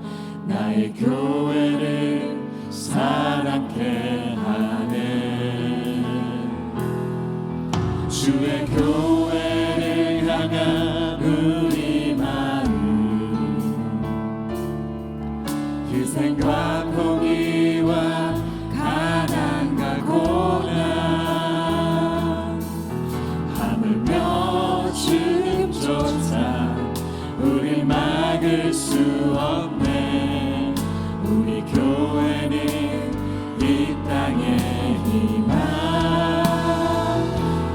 A: 나의 교회를 사랑케 하네. 주의 교회를 향한 우리 마음 희생과 포기와 가난과 고난 하물며 주님조차 우릴 막을 수 없네. 우리 교회는 이 땅의 희망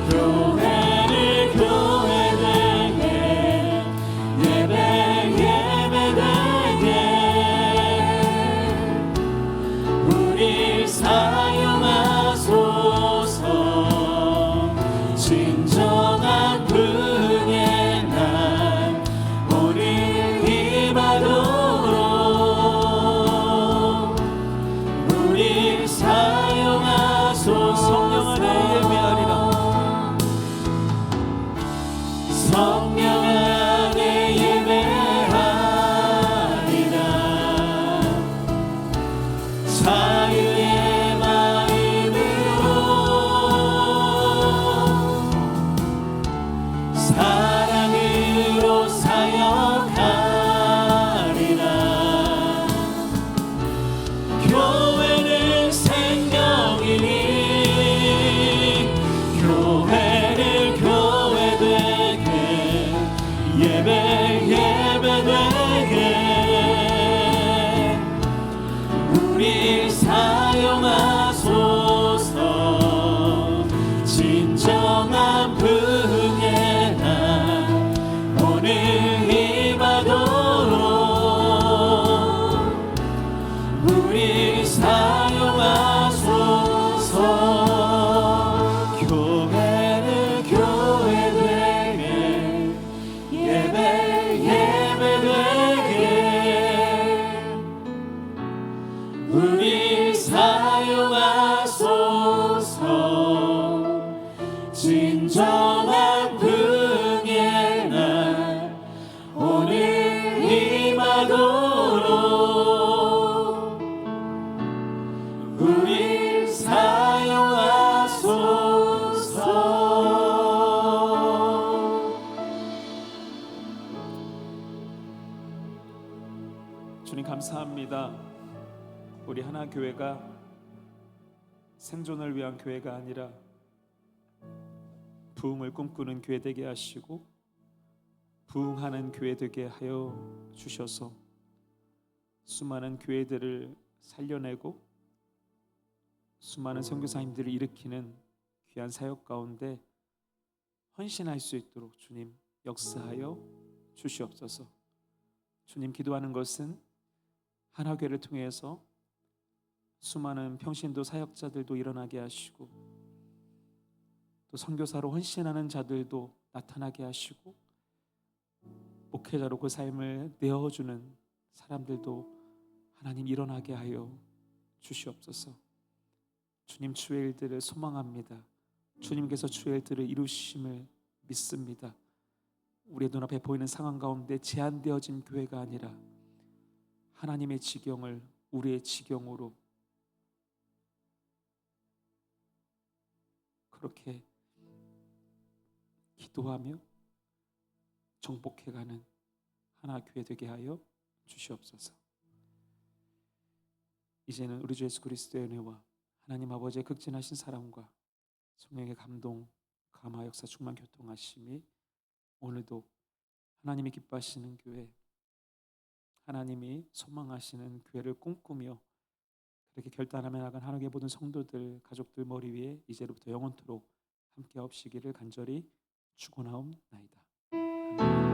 A: 교회를 교회되게 예배 예배되게 우릴 사용하소서. 진정한 분의 날 오늘 임하도록 우릴 사용하소서.
C: 성령 안에 예배하리라.
A: 성령 안에 예배하리라. 자유의 마음으로 사랑으로 사역하리라. 교회는 생명이니 교회를 교회되게 예배 예배되게 우리 사용하소서. 진정한 분의 날 오늘 임하도록 우리 사용하소서. 교회를 교회되게 예배 예배되게 우리 사용하소서. 진정한 분의 날 오늘 임하도록 우리 사용하소서.
B: 주님 감사합니다. 우리 하나 교회가 생존을 위한 교회가 아니라 부흥을 꿈꾸는 교회 되게 하시고 부흥하는 교회 되게 하여 주셔서 수많은 교회들을 살려내고 수많은 선교사님들을 일으키는 귀한 사역 가운데 헌신할 수 있도록 주님 역사하여 주시옵소서. 주님 기도하는 것은 하나교회를 통해서 수많은 평신도 사역자들도 일어나게 하시고 또 선교사로 헌신하는 자들도 나타나게 하시고 목회자로 그 삶을 내어주는 사람들도 하나님 일어나게 하여 주시옵소서. 주님 주의 일들을 소망합니다. 주님께서 주의 일들을 이루심을 믿습니다. 우리의 눈앞에 보이는 상황 가운데 제한되어진 교회가 아니라 하나님의 지경을 우리의 지경으로 그렇게 기도하며 정복해가는 하나 교회 되게 하여 주시옵소서. 이제는 우리 주 예수 그리스도의 은혜와 하나님 아버지의 극진하신 사랑과 성령의 감동, 감화, 역사, 충만, 교통하심이 오늘도 하나님이 기뻐하시는 교회, 하나님이 소망하시는 교회를 꿈꾸며 그렇게 결단하며 나간 하나님의 모든 성도들, 가족들 머리 위에 이제로부터 영원토록 함께 하옵시기를 간절히 축원하옵나이다. 아멘.